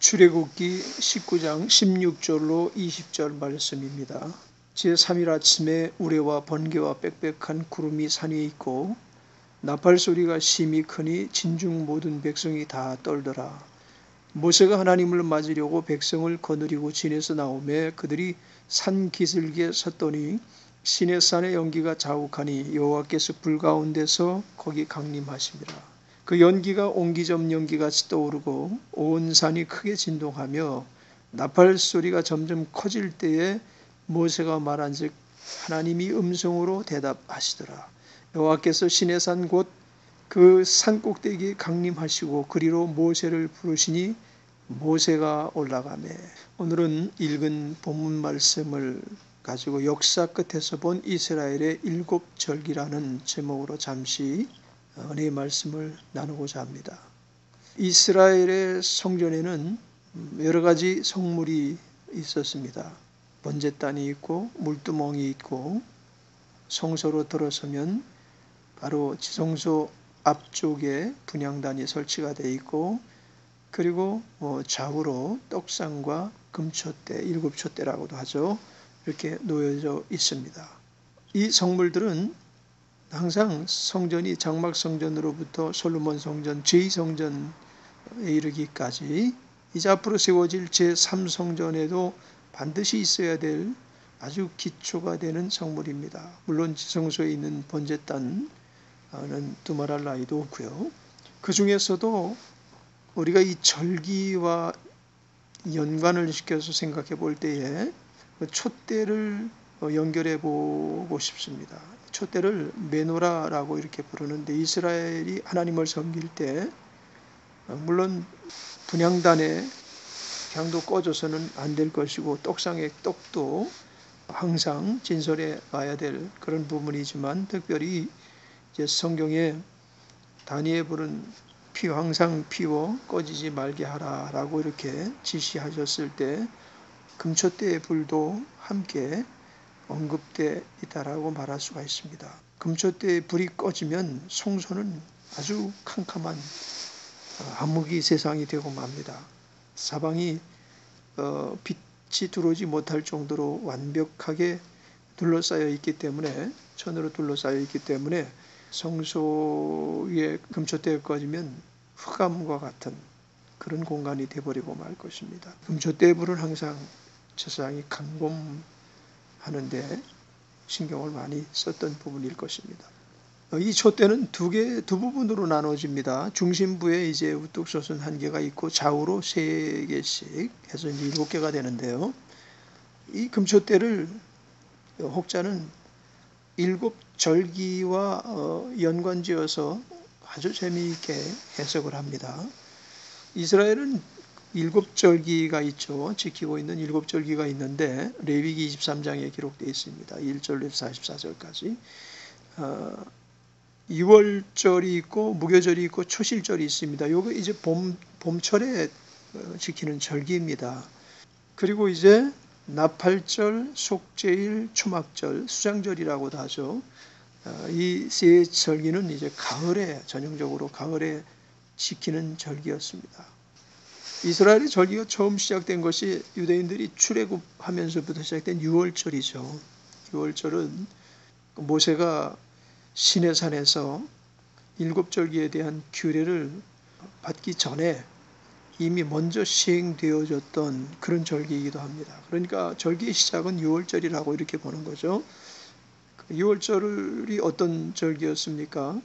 출애굽기 19장 16절로 20절 말씀입니다. 제3일 아침에 우레와 번개와 빽빽한 구름이 산 위에 있고 나팔 소리가 심히 크니 진중 모든 백성이 다 떨더라. 모세가 하나님을 맞으려고 백성을 거느리고 진에서 나오매 그들이 산 기슭에 섰더니 시내산의 연기가 자욱하니 여호와께서 불 가운데서 거기 강림하심이라. 그 연기가 옹기점 연기같이 떠오르고 온 산이 크게 진동하며 나팔 소리가 점점 커질 때에 모세가 말한즉 하나님이 음성으로 대답하시더라. 여호와께서 시내산 곧 그 산 꼭대기에 강림하시고 그리로 모세를 부르시니 모세가 올라가매. 오늘은 읽은 본문 말씀을 가지고 역사 끝에서 본 이스라엘의 일곱 절기라는 제목으로 잠시 은혜의 말씀을 나누고자 합니다. 이스라엘의 성전에는 여러 가지 성물이 있었습니다. 번제단이 있고 물두멍이 있고 성소로 들어서면 바로 지성소 앞쪽에 분향단이 설치가 되어 있고 그리고 좌우로 떡상과 금촛대, 일곱촛대라고도 하죠. 이렇게 놓여져 있습니다. 이 성물들은 항상 성전이 장막성전으로부터 솔로몬 성전, 제2성전에 이르기까지 이제 앞으로 세워질 제3성전에도 반드시 있어야 될 아주 기초가 되는 성물입니다. 물론 지성소에 있는 번제단은 두말할 나위도 없고요. 그 중에서도 우리가 이 절기와 연관을 시켜서 생각해 볼 때에 촛대를 연결해 보고 싶습니다. 촛대를 메노라라고 이렇게 부르는데 이스라엘이 하나님을 섬길 때 물론 분향단에 향도 꺼져서는 안 될 것이고 떡상의 떡도 항상 진설해 와야 될 그런 부분이지만 특별히 이제 성경에 다니엘 부른 피워 항상 피워 꺼지지 말게 하라라고 이렇게 지시하셨을 때 금촛대의 불도 함께 언급되어 있다라고 말할 수가 있습니다. 금촛대의 불이 꺼지면 성소는 아주 캄캄한 암흑이 세상이 되고 맙니다. 사방이 빛이 들어오지 못할 정도로 완벽하게 둘러싸여 있기 때문에 천으로 둘러싸여 있기 때문에 성소에 금촛대가 꺼지면 흑암과 같은 그런 공간이 되어버리고 말 것입니다. 금촛대의 불은 항상 세상이 강곰하는데 신경을 많이 썼던 부분일 것입니다. 이 촛대는 두 부분으로 나눠집니다. 중심부에 이제 우뚝 솟은 한 개가 있고 좌우로 세 개씩 해서 이제 7개가 되는데요. 이 금촛대를 혹자는 일곱 절기와 연관지어서 아주 재미있게 해석을 합니다. 이스라엘은 일곱 절기가 있죠. 지키고 있는 일곱 절기가 있는데 레위기 23장에 기록되어 있습니다. 1절에서 44절까지. 6월절이 있고 무교절이 있고 초실절이 있습니다. 요거 이제 봄철에 지키는 절기입니다. 그리고 이제 나팔절, 속죄일, 초막절, 수장절이라고도 하죠. 이 세 절기는 이제 가을에 전형적으로 가을에 지키는 절기였습니다. 이스라엘의 절기가 처음 시작된 것이 유대인들이 출애굽하면서부터 시작된 6월절이죠. 6월절은 모세가 시내산에서 일곱 절기에 대한 규례를 받기 전에 이미 먼저 시행되어졌던 그런 절기이기도 합니다. 그러니까 절기의 시작은 6월절이라고 이렇게 보는 거죠. 6월절이 어떤 절기였습니까?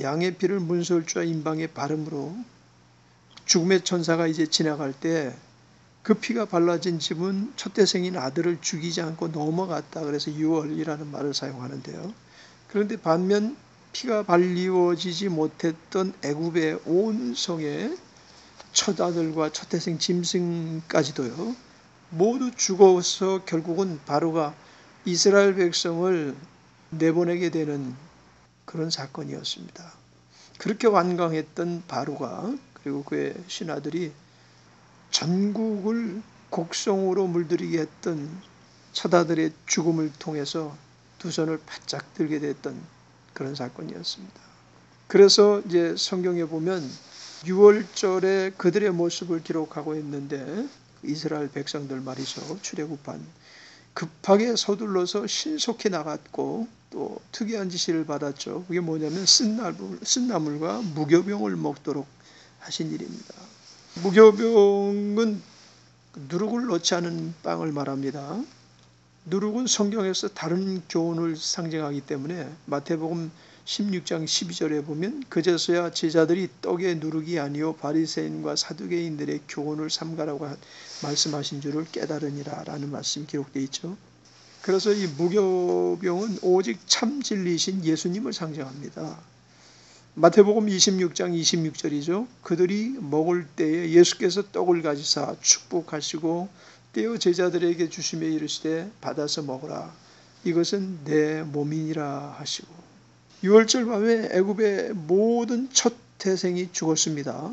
양의 피를 문설주와 임방에 바름으로 죽음의 천사가 이제 지나갈 때 그 피가 발라진 집은 첫태생인 아들을 죽이지 않고 넘어갔다. 그래서 6월이라는 말을 사용하는데요. 그런데 반면 피가 발리워지지 못했던 애굽의 온 성에 첫 아들과 첫태생 짐승까지도요. 모두 죽어서 결국은 바로가 이스라엘 백성을 내보내게 되는 그런 사건이었습니다. 그렇게 완강했던 바로가 그리고 그의 신하들이 전국을 곡성으로 물들이게 했던 처다들의 죽음을 통해서 두 손을 바짝 들게 됐던 그런 사건이었습니다. 그래서 이제 성경에 보면 6월절에 그들의 모습을 기록하고 있는데 이스라엘 백성들 말이죠. 출애굽한 급하게 서둘러서 신속히 나갔고 또 특이한 지시를 받았죠. 그게 뭐냐면 쓴나물과 무교병을 먹도록 하신 일입니다. 무교병은 누룩을 넣지 않은 빵을 말합니다. 누룩은 성경에서 다른 교훈을 상징하기 때문에 마태복음 16장 12절에 보면 그제서야 제자들이 떡에 누룩이 아니요 바리새인과 사두개인들의 교훈을 삼가라고 말씀하신 줄을 깨달으니라 라는 말씀이 기록되어 있죠. 그래서 이 무교병은 오직 참 진리이신 예수님을 상징합니다. 마태복음 26장 26절이죠. 그들이 먹을 때에 예수께서 떡을 가지사 축복하시고 떼어 제자들에게 주시며 이르시되 받아서 먹으라. 이것은 내 몸이니라 하시고 6월절 밤에 애굽의 모든 첫 태생이 죽었습니다.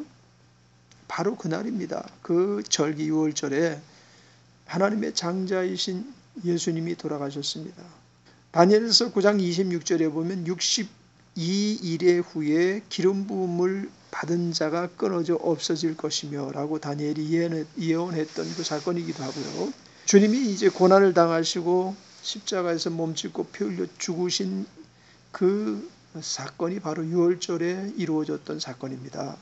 바로 그날입니다. 그 절기 6월절에 하나님의 장자이신 예수님이 돌아가셨습니다. 다니엘서 9장 26절에 보면 62일의 후에 기름 부음을 받은 자가 끊어져 없어질 것이며 라고 다니엘이 예언했던 그 사건이기도 하고요. 주님이 이제 고난을 당하시고 십자가에서 몸짓고 피 흘려 죽으신 그 사건이 바로 6월절에 이루어졌던 사건입니다.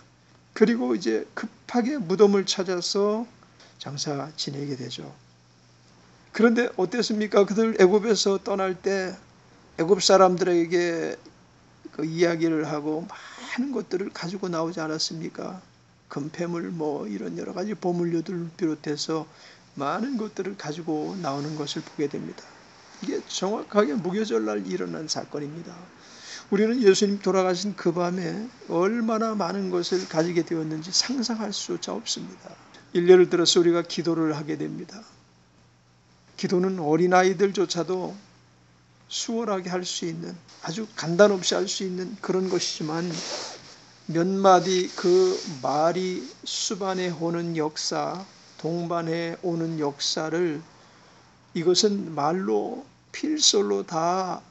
그리고 이제 급하게 무덤을 찾아서 장사 지내게 되죠. 그런데 어땠습니까? 그들 애굽에서 떠날 때 애굽 사람들에게 그 이야기를 하고 많은 것들을 가지고 나오지 않았습니까? 금패물 뭐 이런 여러 가지 보물류들 비롯해서 많은 것들을 가지고 나오는 것을 보게 됩니다. 이게 정확하게 무교절날 일어난 사건입니다. 우리는 예수님 돌아가신 그 밤에 얼마나 많은 것을 가지게 되었는지 상상할 수조차 없습니다. 일례를 들어서 우리가 기도를 하게 됩니다. 기도는 어린아이들조차도 수월하게 할 수 있는 아주 간단 없이 할 수 있는 그런 것이지만 몇 마디 그 말이 수반해 오는 역사, 동반해 오는 역사를 이것은 말로 필설로 다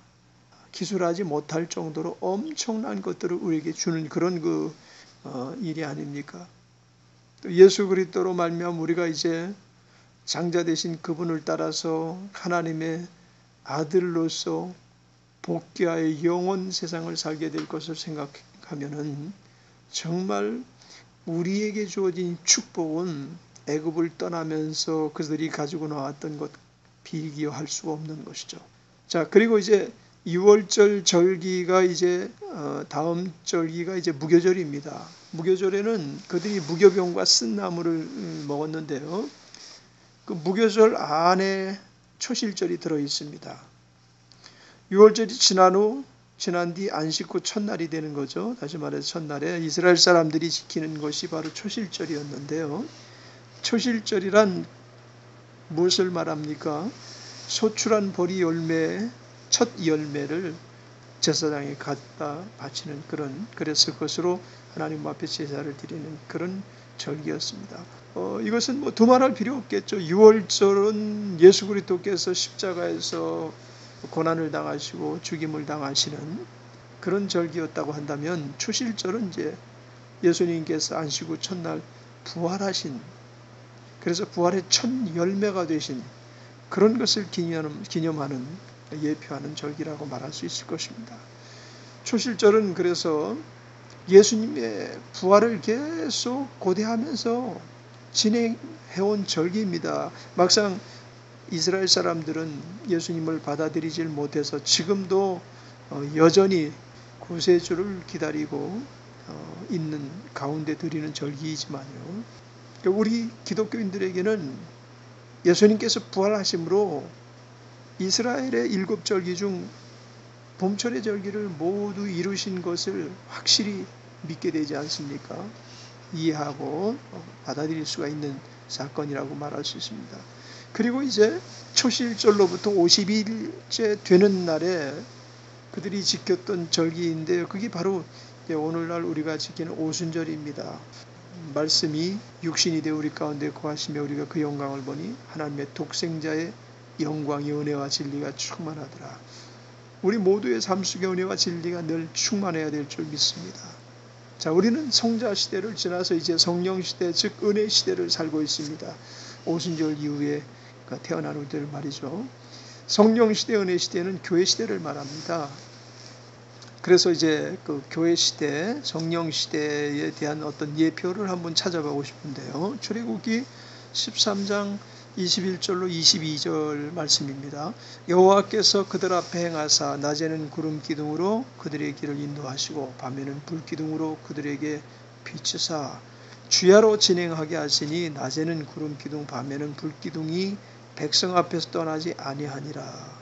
기술하지 못할 정도로 엄청난 것들을 우리에게 주는 그런 일이 아닙니까? 또 예수 그리스도로 말미암아 우리가 이제 장자 되신 그분을 따라서 하나님의 아들로서 복귀하여 영원 세상을 살게 될 것을 생각하면은 정말 우리에게 주어진 축복은 애굽을 떠나면서 그들이 가지고 나왔던 것 비교할 수가 없는 것이죠. 자, 그리고 이제 6월절 절기가 이제 다음 절기가 이제 무교절입니다. 무교절에는 그들이 무교병과 쓴나물을 먹었는데요. 그 무교절 안에 초실절이 들어 있습니다. 6월절이 지난 뒤 안식 후 첫날이 되는 거죠. 다시 말해서 첫날에 이스라엘 사람들이 지키는 것이 바로 초실절이었는데요. 초실절이란 무엇을 말합니까? 소출한 보리 열매 첫 열매를 제사장에 갖다 바치는 그래서 그것으로 하나님 앞에 제사를 드리는 그런 절기였습니다. 이것은 뭐 두말할 필요 없겠죠. 6월절은 예수 그리스도께서 십자가에서 고난을 당하시고 죽임을 당하시는 그런 절기였다고 한다면 초실절은 이제 예수님께서 안식 후 첫날 부활하신, 그래서 부활의 첫 열매가 되신 그런 것을 기념하는 예표하는 절기라고 말할 수 있을 것입니다. 초실절은 그래서 예수님의 부활을 계속 고대하면서 진행해온 절기입니다. 막상 이스라엘 사람들은 예수님을 받아들이질 못해서 지금도 여전히 구세주를 기다리고 있는 가운데 드리는 절기이지만요. 우리 기독교인들에게는 예수님께서 부활하심으로 이스라엘의 7절기 중 봄철의 절기를 모두 이루신 것을 확실히 믿게 되지 않습니까? 이해하고 받아들일 수가 있는 사건이라고 말할 수 있습니다. 그리고 이제 초실절로부터 50일째 되는 날에 그들이 지켰던 절기인데요. 그게 바로 오늘날 우리가 지키는 오순절입니다. 말씀이 육신이 되어 우리 가운데 거하시며 우리가 그 영광을 보니 하나님의 독생자의 영광이 은혜와 진리가 충만하더라. 우리 모두의 삶 속에 은혜와 진리가 늘 충만해야 될 줄 믿습니다. 자, 우리는 성자 시대를 지나서 이제 성령 시대, 즉 은혜 시대를 살고 있습니다. 오순절 이후에 태어난 우리들 말이죠. 성령 시대, 은혜 시대는 교회 시대를 말합니다. 그래서 이제 그 교회 시대, 성령 시대에 대한 어떤 예표를 한번 찾아보고 싶은데요. 출애굽기 13장 21절로 22절 말씀입니다. 여호와께서 그들 앞에 행하사 낮에는 구름 기둥으로 그들의 길을 인도하시고 밤에는 불 기둥으로 그들에게 비추사 주야로 진행하게 하시니 낮에는 구름 기둥 밤에는 불 기둥이 백성 앞에서 떠나지 아니하니라.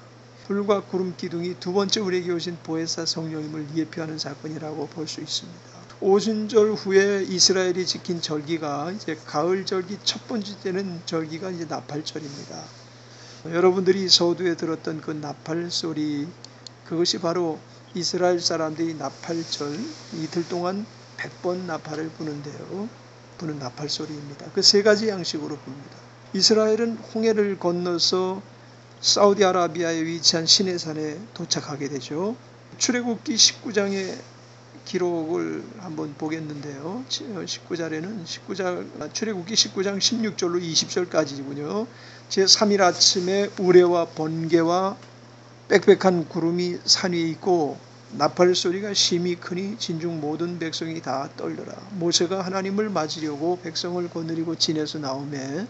불과 구름 기둥이 두 번째 우리에게 오신 보혜사 성령님을 예표하는 사건이라고 볼 수 있습니다. 오순절 후에 이스라엘이 지킨 절기가 이제 가을 절기 첫 번째 되는 절기가 이제 나팔절입니다. 여러분들이 서두에 들었던 그 나팔 소리, 그것이 바로 이스라엘 사람들이 나팔절 이틀 동안 100번 나팔을 부는 나팔 소리입니다. 그 세 가지 양식으로 붑니다. 이스라엘은 홍해를 건너서 사우디아라비아에 위치한 시내산에 도착하게 되죠. 출애굽기 19장의 기록을 한번 보겠는데요. 19절에는 출애굽기 19장 16절로 20절까지군요. 제3일 아침에 우레와 번개와 빽빽한 구름이 산 위에 있고 나팔 소리가 심히 크니 진중 모든 백성이 다 떨더라. 모세가 하나님을 맞으려고 백성을 거느리고 진에서 나오매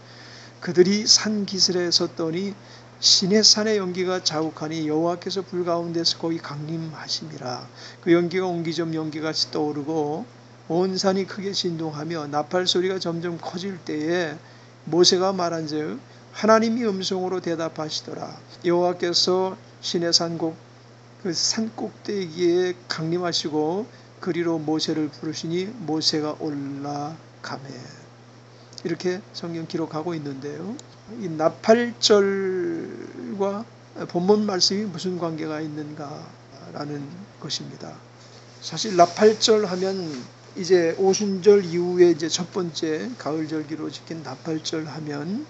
그들이 산 기슬에 섰더니 시내산의 연기가 자욱하니 여호와께서 불 가운데서 거기 강림하심이라. 그 연기가 옹기점 연기같이 떠오르고 온 산이 크게 진동하며 나팔 소리가 점점 커질 때에 모세가 말한즉 하나님이 음성으로 대답하시더라. 여호와께서 시내산 그 산꼭대기에 강림하시고 그리로 모세를 부르시니 모세가 올라가매. 이렇게 성경 기록하고 있는데요. 이 나팔절과 본문 말씀이 무슨 관계가 있는가라는 것입니다. 사실 나팔절 하면 이제 오순절 이후에 이제 첫 번째 가을 절기로 지킨 나팔절 하면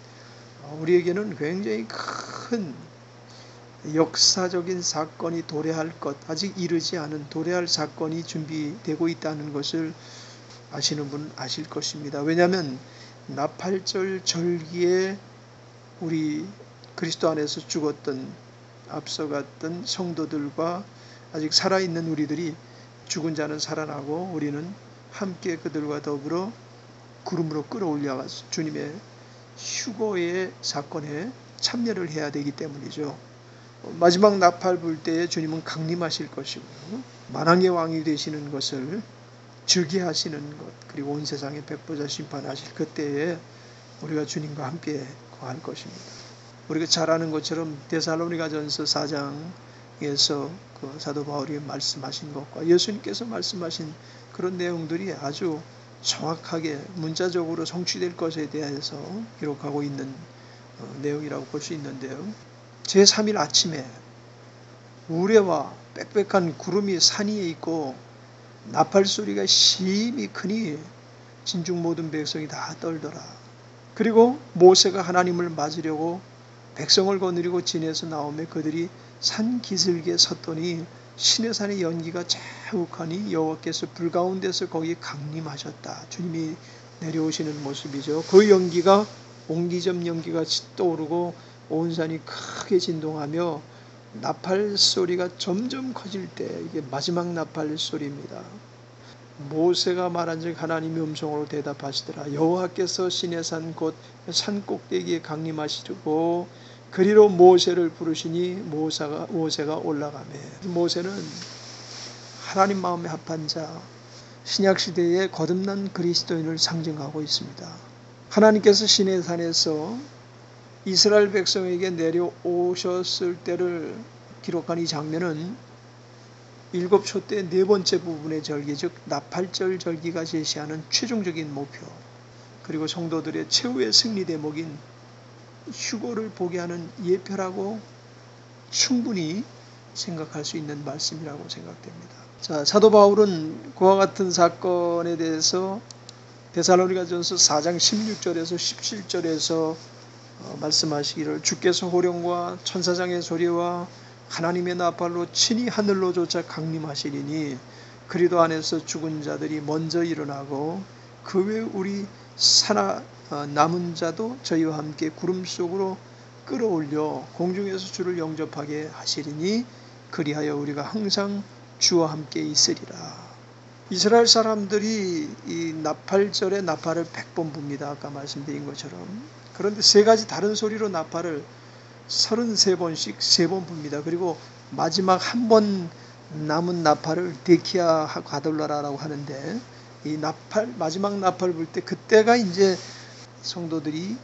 우리에게는 굉장히 큰 역사적인 사건이 도래할 것, 아직 이르지 않은 도래할 사건이 준비되고 있다는 것을 아시는 분 아실 것입니다. 왜냐하면 나팔절 절기에 우리 그리스도 안에서 죽었던 앞서갔던 성도들과 아직 살아있는 우리들이 죽은 자는 살아나고 우리는 함께 그들과 더불어 구름으로 끌어올려가서 주님의 휴거의 사건에 참여를 해야 되기 때문이죠. 마지막 나팔 불 때에 주님은 강림하실 것이고 만왕의 왕이 되시는 것을 즉위하시는 것, 그리고 온 세상에 백보자 심판하실 그때에 우리가 주님과 함께 거할 것입니다. 우리가 잘 아는 것처럼 데살로니가전서 4장에서 그 사도 바울이 말씀하신 것과 예수님께서 말씀하신 그런 내용들이 아주 정확하게 문자적으로 성취될 것에 대해서 기록하고 있는 내용이라고 볼 수 있는데요. 제3일 아침에 우레와 빽빽한 구름이 산 위에 있고 나팔 소리가 심히 크니 진중 모든 백성이 다 떨더라. 그리고 모세가 하나님을 맞으려고 백성을 거느리고 진에서 나오며 그들이 산 기슭에 섰더니 시내산의 연기가 자욱하니 여호와께서 불 가운데서 거기 강림하셨다. 주님이 내려오시는 모습이죠. 그 연기가 옹기점 연기같이 떠오르고 온 산이 크게 진동하며 나팔 소리가 점점 커질 때 이게 마지막 나팔 소리입니다. 모세가 말한즉 하나님이 음성으로 대답하시더라. 여호와께서 시내산 곧 산꼭대기에 강림하시고 그리로 모세를 부르시니 모세가 올라가매. 모세는 하나님 마음에 합한 자, 신약시대의 거듭난 그리스도인을 상징하고 있습니다. 하나님께서 시내산에서 이스라엘 백성에게 내려오셨을 때를 기록한 이 장면은 일곱 초 때 네 번째 부분의 절기, 즉 나팔절 절기가 제시하는 최종적인 목표, 그리고 성도들의 최후의 승리 대목인 휴거를 보게 하는 예표라고 충분히 생각할 수 있는 말씀이라고 생각됩니다. 자, 사도 바울은 그와 같은 사건에 대해서 데살로니가전서 4장 16절에서 17절에서 말씀하시기를 주께서 호령과 천사장의 소리와 하나님의 나팔로 친히 하늘로 조차 강림하시리니 그리스도 안에서 죽은 자들이 먼저 일어나고 그 외 우리 남은 자도 저희와 함께 구름 속으로 끌어올려 공중에서 주를 영접하게 하시리니 그리하여 우리가 항상 주와 함께 있으리라. 이스라엘 사람들이 이 나팔절에 나팔을 100번 붑니다. 아까 말씀드린 것처럼. 그런데 세 가지 다른 소리로 나팔을 33번씩 3번 붑니다. 그리고 마지막 한 번 남은 나팔을 데키아 가돌라라고 하는데, 이 마지막 나팔 불 때 그때가 이제 성도들이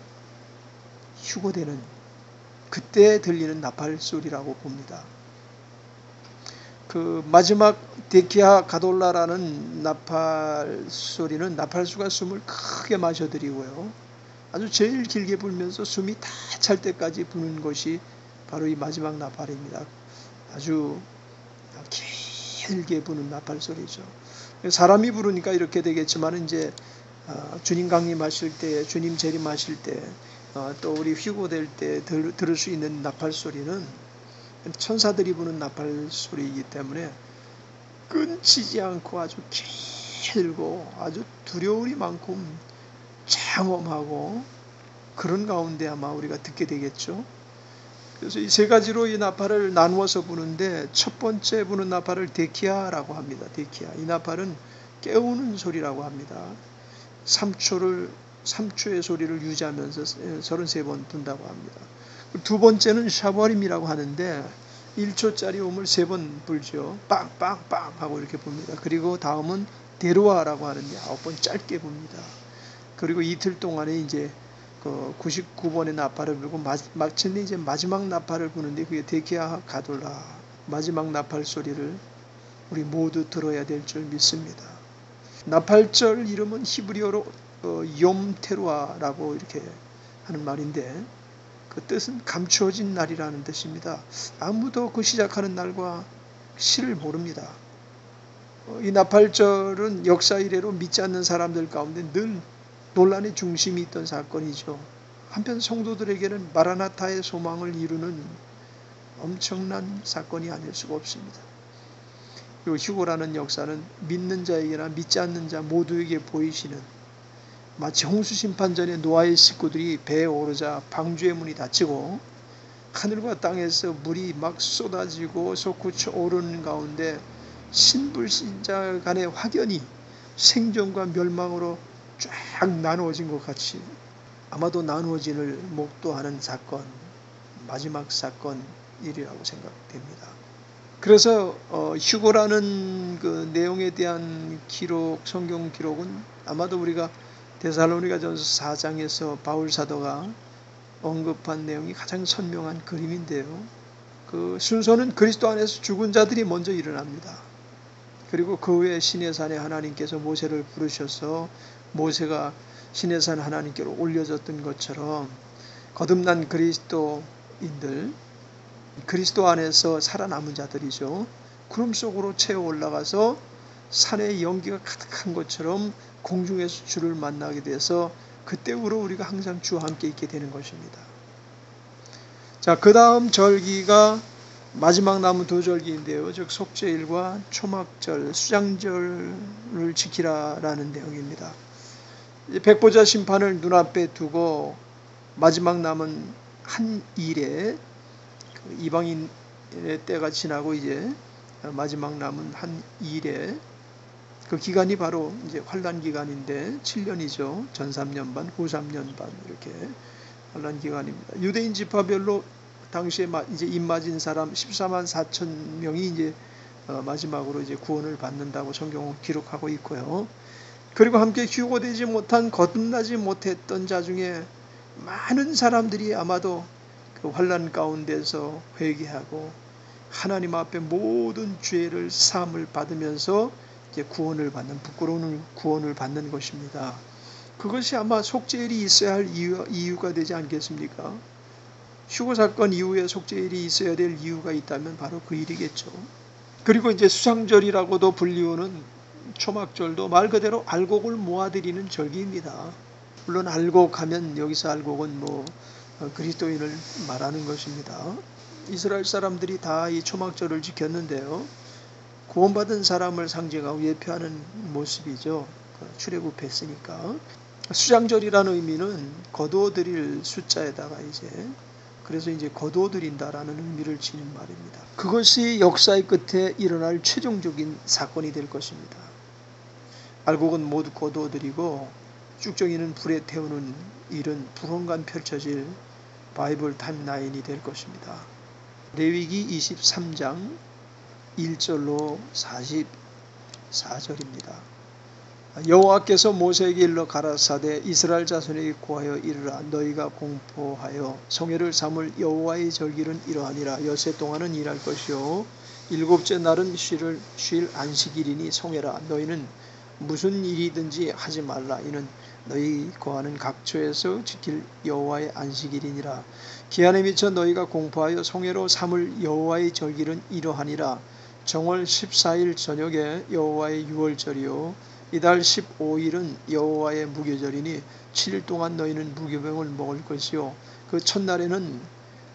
휴거되는, 그때 들리는 나팔 소리라고 봅니다. 그 마지막 데키아 가돌라라는 나팔 소리는 나팔수가 숨을 크게 마셔들이고요. 아주 제일 길게 불면서 숨이 다 찰 때까지 부는 것이 바로 이 마지막 나팔입니다. 아주 길게 부는 나팔 소리죠. 사람이 부르니까 이렇게 되겠지만 이제 주님 강림하실 때, 주님 재림하실 때, 또 우리 휴거될 때 들을 수 있는 나팔 소리는 천사들이 부는 나팔 소리이기 때문에 끊치지 않고 아주 길고 아주 두려움이 많고 장엄하고 그런 가운데 아마 우리가 듣게 되겠죠. 그래서 이 세 가지로 이 나팔을 나누어서 부는데, 첫 번째 부는 나팔을 데키아라고 합니다. 데키아. 이 나팔은 깨우는 소리라고 합니다. 3초의 소리를 유지하면서 33번 분다고 합니다. 두 번째는 샤버림이라고 하는데 1초짜리 음을 3번 불죠. 빵빵빵 하고 이렇게 붑니다. 그리고 다음은 데루아라고 하는데 9번 짧게 붑니다. 그리고 이틀 동안에 이제 99번의 나팔을 불고 마침내 이제 마지막 나팔을 부는데 그게 데키아 가돌라, 마지막 나팔 소리를 우리 모두 들어야 될 줄 믿습니다. 나팔절 이름은 히브리어로 욤테루아라고 이렇게 하는 말인데, 그 뜻은 감추어진 날이라는 뜻입니다. 아무도 그 시작하는 날과 시를 모릅니다. 이 나팔절은 역사 이래로 믿지 않는 사람들 가운데 늘 논란의 중심이 있던 사건이죠. 한편 성도들에게는 마라나타의 소망을 이루는 엄청난 사건이 아닐 수가 없습니다. 그리고 휴거라는 역사는 믿는 자에게나 믿지 않는 자 모두에게 보이시는, 마치 홍수 심판 전에 노아의 식구들이 배에 오르자 방주의 문이 닫히고 하늘과 땅에서 물이 막 쏟아지고 솟구쳐 오르는 가운데 신불신자 간의 확연히 생존과 멸망으로 쫙 나누어진 것 같이 아마도 나누어진을 목도하는 사건, 마지막 사건이라고 생각됩니다. 그래서 휴거라는 그 내용에 대한 기록, 성경 기록은 아마도 우리가 데살로니가전서 4장에서 바울 사도가 언급한 내용이 가장 선명한 그림인데요. 그 순서는 그리스도 안에서 죽은 자들이 먼저 일어납니다. 그리고 그 후에 시내산에 하나님께서 모세를 부르셔서 모세가 시내산 하나님께로 올려졌던 것처럼 거듭난 그리스도인들, 그리스도 안에서 살아남은 자들이죠. 구름 속으로 채워 올라가서 산에 연기가 가득한 것처럼 공중에서 주를 만나게 돼서 그때부로 우리가 항상 주와 함께 있게 되는 것입니다. 자, 그 다음 절기가 마지막 남은 두 절기인데요. 즉 속죄일과 초막절, 수장절을 지키라라는 내용입니다. 백보자 심판을 눈앞에 두고 마지막 남은 한 일에 이방인의 때가 지나고 이제 마지막 남은 한 일에 그 기간이 바로 이제 환란 기간인데 7년이죠. 전 3년 반, 후 3년 반 이렇게 환란 기간입니다. 유대인 지파별로 당시에 이제 입맞은 사람 14만 4천 명이 이제 마지막으로 이제 구원을 받는다고 성경은 기록하고 있고요. 그리고 함께 휴거되지 못한, 거듭나지 못했던 자 중에 많은 사람들이 아마도 그 환란 가운데서 회개하고 하나님 앞에 모든 죄를 사함을 받으면서 이제 구원을 받는, 부끄러운 구원을 받는 것입니다. 그것이 아마 속죄일이 있어야 할 이유가 되지 않겠습니까? 휴거 사건 이후에 속죄일이 있어야 될 이유가 있다면 바로 그 일이겠죠. 그리고 이제 수상절이라고도 불리우는 초막절도 말 그대로 알곡을 모아드리는 절기입니다. 물론 알곡하면 여기서 알곡은 그리스도인을 말하는 것입니다. 이스라엘 사람들이 다 이 초막절을 지켰는데요. 구원받은 사람을 상징하고 예표하는 모습이죠. 출애굽했으니까. 수장절이라는 의미는 거두어들일 숫자에다가 그래서 거두어들인다라는 의미를 지닌 말입니다. 그것이 역사의 끝에 일어날 최종적인 사건이 될 것입니다. 알곡은 모두 거두어들이고 쭉정이는 불에 태우는 일은 불언간 펼쳐질 바이블 타임라인이 될 것입니다. 레위기 23장 1절로 44절입니다. 여호와께서 모세에게 일러 가라사대 이스라엘 자손에게 고하여 이르라. 너희가 공포하여 성회를 삼을 여호와의 절기는 이러하니라. 여세 동안은 일할 것이요 일곱째 날은 쉴 안식일이니 성회라. 너희는 무슨 일이든지 하지 말라. 이는 너희 거하는 각처에서 지킬 여호와의 안식일이니라. 기한에 미쳐 너희가 공포하여 성회로 삼을 여호와의 절기는 이러하니라. 정월 14일 저녁에 여호와의 유월절이요 이달 15일은 여호와의 무교절이니 7일 동안 너희는 무교병을 먹을 것이요 그 첫날에는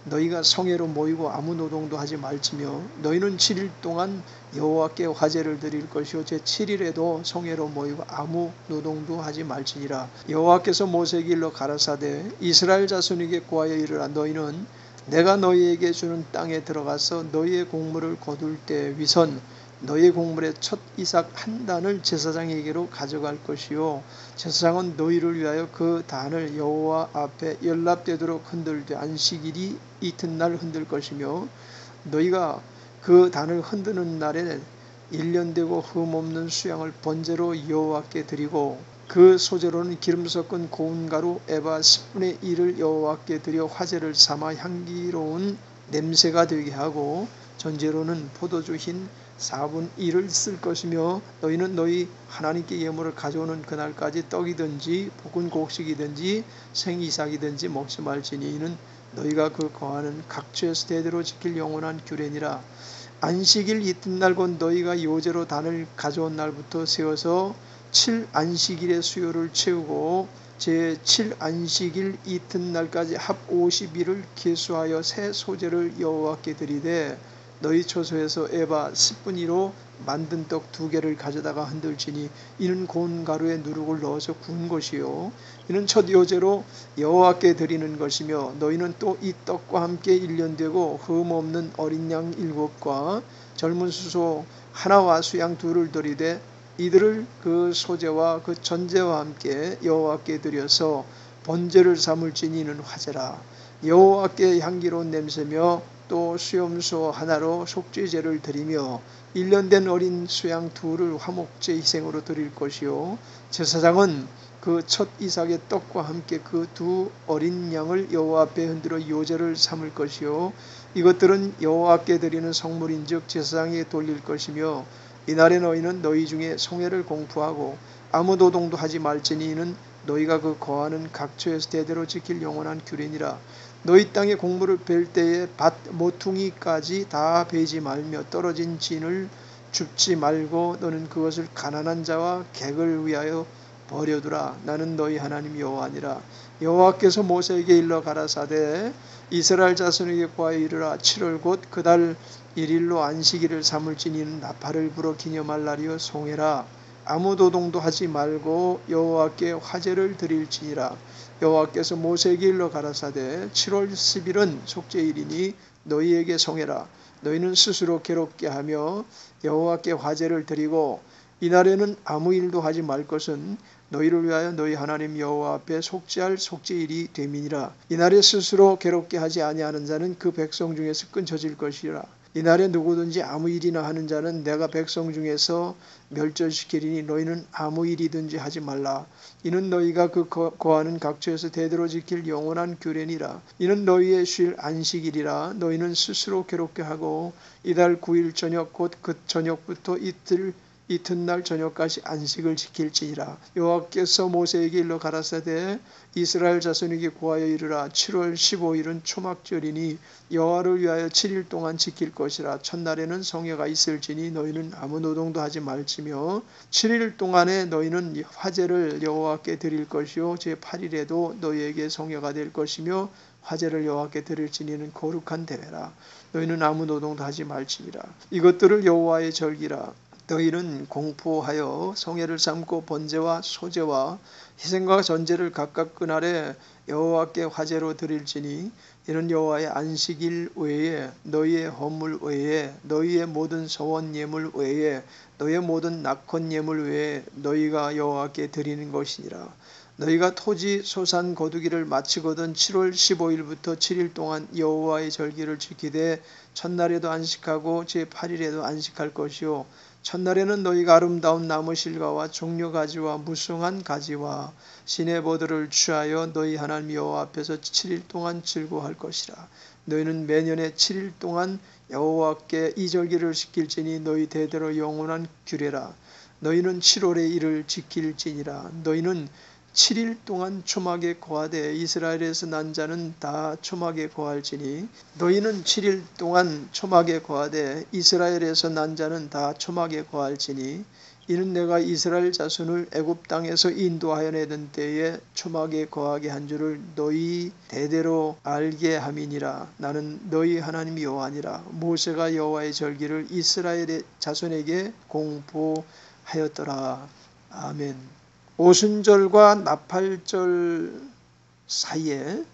너희가 성회로 모이고 아무 노동도 하지 말지며 너희는 7일 동안 여호와께 화제를 드릴 것이요 제7일에도 성회로 모이고 아무 노동도 하지 말지니라. 여호와께서 모세에게 일러 가라사대 이스라엘 자손에게 고하여 이르라. 너희는 내가 너희에게 주는 땅에 들어가서 너희의 곡물을 거둘 때 위선 너희의 곡물의 첫 이삭 한 단을 제사장에게로 가져갈 것이요 제사장은 너희를 위하여 그 단을 여호와 앞에 연납되도록 흔들되 안식일이 이튿날 흔들 것이며 너희가 그 단을 흔드는 날에 1년 되고 흠없는 수양을 번제로 여호와께 드리고 그 소재로는 기름 섞은 고운 가루 에바 10분의 1을 여호와께 드려 화제를 삼아 향기로운 냄새가 되게 하고 전제로는 포도주 흰 4분 1을 쓸 것이며 너희는 너희 하나님께 예물을 가져오는 그날까지 떡이든지 볶은 곡식이든지 생이삭이든지 먹지 말지니 이는 너희가 그 거하는 각처에서 대대로 지킬 영원한 규례니라. 안식일 이튿날 곧 너희가 요제로 단을 가져온 날부터 세워서 7안식일의 수요를 채우고 제7안식일 이튿날까지 합 50일을 계수하여 새 소제를 여호와께 드리되 너희 초소에서 에바 10분의 1로 만든 떡 2개를 가져다가 흔들지니 이는 고운 가루에 누룩을 넣어서 구운 것이요 이는 첫 요제로 여호와께 드리는 것이며 너희는 또 이 떡과 함께 1년 되고 흠 없는 어린 양 7과 젊은 수소 하나와 수양 2를 드리되 이들을 그 소제와 그 전제와 함께 여호와께 드려서 번제를 삼을지니 이는 화제라. 여호와께 향기로운 냄새며 또 수염소 하나로 속죄제를 드리며 1년 된 어린 수양 2를 화목제 희생으로 드릴 것이요 제사장은 그 첫 이삭의 떡과 함께 그 2 어린 양을 여호와 앞에 흔들어 요제를 삼을 것이요 이것들은 여호와께 드리는 성물인즉 제사장에게 돌릴 것이며 이날에 너희는 너희 중에 성회를 공포하고 아무 노동도 하지 말지니 이는 너희가 그 거하는 각처에서 대대로 지킬 영원한 규례니라. 너희 땅에 곡물을 벨 때에 밭 모퉁이까지 다 베지 말며 떨어진 진을 줍지 말고 너는 그것을 가난한 자와 객을 위하여 버려두라. 나는 너희 하나님 여호와니라. 여호와께서 모세에게 일러 가라사대 이스라엘 자손에게 고하여 이르라. 7월 곧 그 달 1일로 안식일을 삼을지니 이는 나팔을 불어 기념할 날이요 송해라. 아무 노동도 하지 말고 여호와께 화제를 드릴지니라. 여호와께서 모세에게 일러 가라사대 7월 10일은 속죄일이니 너희에게 송해라. 너희는 스스로 괴롭게 하며 여호와께 화제를 드리고 이날에는 아무 일도 하지 말 것은 너희를 위하여 너희 하나님 여호와 앞에 속죄할 속죄일이 됨이니라. 이날에 스스로 괴롭게 하지 아니하는 자는 그 백성 중에서 끊쳐질 것이라. 이날에 누구든지 아무 일이나 하는 자는 내가 백성 중에서 멸절시키리니 너희는 아무 일이든지 하지 말라. 이는 너희가 그 거하는 각처에서 대대로 지킬 영원한 규례니라. 이는 너희의 쉴 안식일이라. 너희는 스스로 괴롭게 하고 이달 9일 저녁 곧 그 저녁부터 이튿날 저녁까지 안식을 지킬지니라. 여호와께서 모세에게 일러 가라사대 이스라엘 자손에게 고하여 이르라. 7월 15일은 초막절이니 여호와를 위하여 7일 동안 지킬 것이라. 첫날에는 성회가 있을지니 너희는 아무 노동도 하지 말지며 7일 동안에 너희는 화제를 여호와께 드릴 것이요 제8일에도 너희에게 성회가 될 것이며 화제를 여호와께 드릴지니는 거룩한 대회라. 너희는 아무 노동도 하지 말지니라. 이것들을 여호와의 절기라. 너희는 공포하여 성회를 삼고 번제와 소제와 희생과 전제를 각각 그날에 여호와께 화제로 드릴지니 이는 여호와의 안식일 외에 너희의 허물 외에 너희의 모든 서원 예물 외에 너희의 모든 낙헌 예물 외에 너희가 여호와께 드리는 것이니라. 너희가 토지 소산 거두기를 마치거든 7월 15일부터 7일 동안 여호와의 절기를 지키되 첫날에도 안식하고 제8일에도 안식할 것이요 첫날에는 너희가 아름다운 나무 실과와 종려 가지와 무성한 가지와 시내버들을 취하여 너희 하나님 여호와 앞에서 7일 동안 즐거워할 것이라. 너희는 매년에 7일 동안 여호와께 이 절기를 지킬지니 너희 대대로 영원한 규례라. 너희는 7월의 일을 지킬지니라. 너희는 7일 동안 초막에 거하되 이스라엘에서 난 자는 다 초막에 거할지니 너희는 7일 동안 초막에 거하되 이스라엘에서 난 자는 다 초막에 거할지니 이는 내가 이스라엘 자손을 애굽 땅에서 인도하여 내던 때에 초막에 거하게 한 줄을 너희 대대로 알게 함이니라. 나는 너희 하나님 여호와니라. 모세가 여호와의 절기를 이스라엘의 자손에게 공포하였더라. 아멘. 오순절과 나팔절 사이에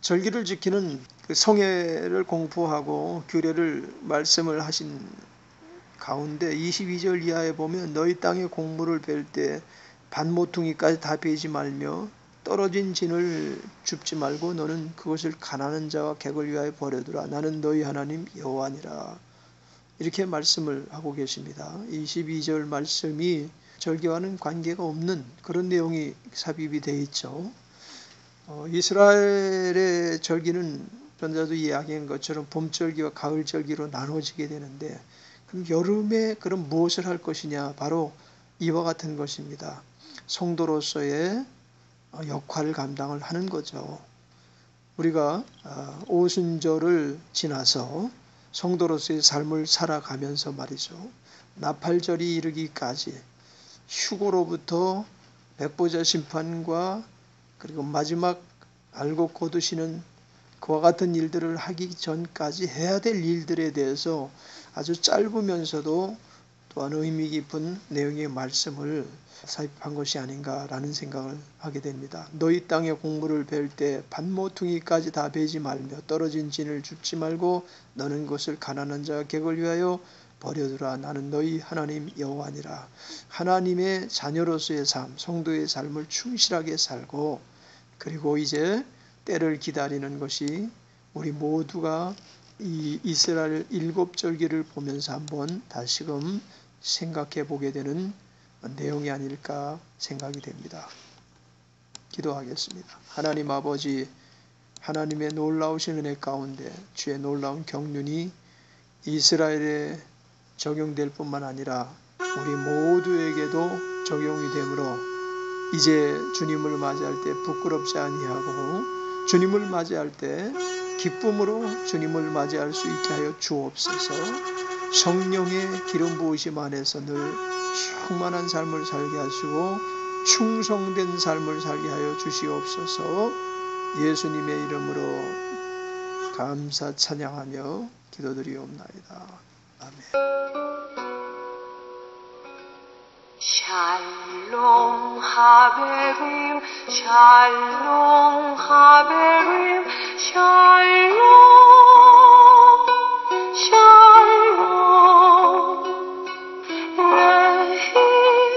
절기를 지키는 그 성회를 공포하고 규례를 말씀을 하신 가운데 22절 이하에 보면 너희 땅에 곡물을 벨 때 반모퉁이까지 다 베지 말며 떨어진 진을 줍지 말고 너는 그것을 가난한 자와 객을 위하여 버려두라. 나는 너희 하나님 여호와니라. 이렇게 말씀을 하고 계십니다. 22절 말씀이 절기와는 관계가 없는 그런 내용이 삽입이 되어 있죠. 이스라엘의 절기는 전자도 이야기한 것처럼 봄절기와 가을절기로 나눠지게 되는데 그럼 여름에 그럼 무엇을 할 것이냐? 바로 이와 같은 것입니다. 성도로서의 역할을 감당을 하는 거죠. 우리가 오순절을 지나서 성도로서의 삶을 살아가면서 말이죠. 나팔절이 이르기까지 휴고로부터 백보자 심판과 그리고 마지막 알고 거두시는 그와 같은 일들을 하기 전까지 해야 될 일들에 대해서 아주 짧으면서도 또한 의미 깊은 내용의 말씀을 삽입한 것이 아닌가라는 생각을 하게 됩니다. 너희 땅에 곡물을 벨 때 반모퉁이까지 다 베지 말며 떨어진 진을 줍지 말고 너는 그것을 가난한 자와 객을 위하여 버려두라. 나는 너희 하나님 여호와니라. 하나님의 자녀로서의 삶, 성도의 삶을 충실하게 살고 그리고 이제 때를 기다리는 것이 우리 모두가 이 이스라엘 7절기를 보면서 한번 다시금 생각해 보게 되는 내용이 아닐까 생각이 됩니다. 기도하겠습니다. 하나님 아버지, 하나님의 놀라우신 은혜 가운데 주의 놀라운 경륜이 이스라엘에 적용될 뿐만 아니라 우리 모두에게도 적용이 되므로 이제 주님을 맞이할 때 부끄럽지 아니하고 주님을 맞이할 때 기쁨으로 주님을 맞이할 수 있게 하여 주옵소서. 성령의 기름 부으심 안에서 늘 충만한 삶을 살게 하시고 충성된 삶을 살게 하여 주시옵소서. 예수님의 이름으로 감사 찬양하며 기도드리옵나이다. 아멘. 샬롬 하베림 샬롬 하베림 샬롬 샬롬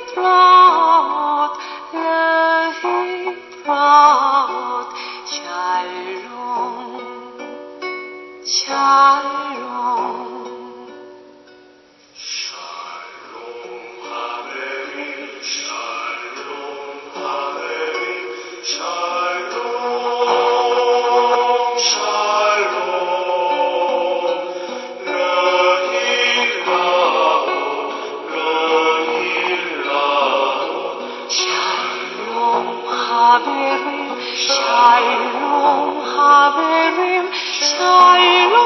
레히드랏 레히드랏 샬롬 샬롬 Shalom Haverim, Shalom,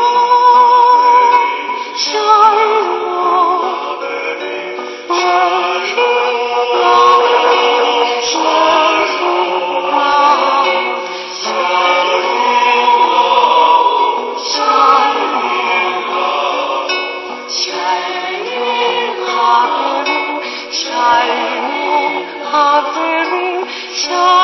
Shalom, Shalom, Shalom. Shalom.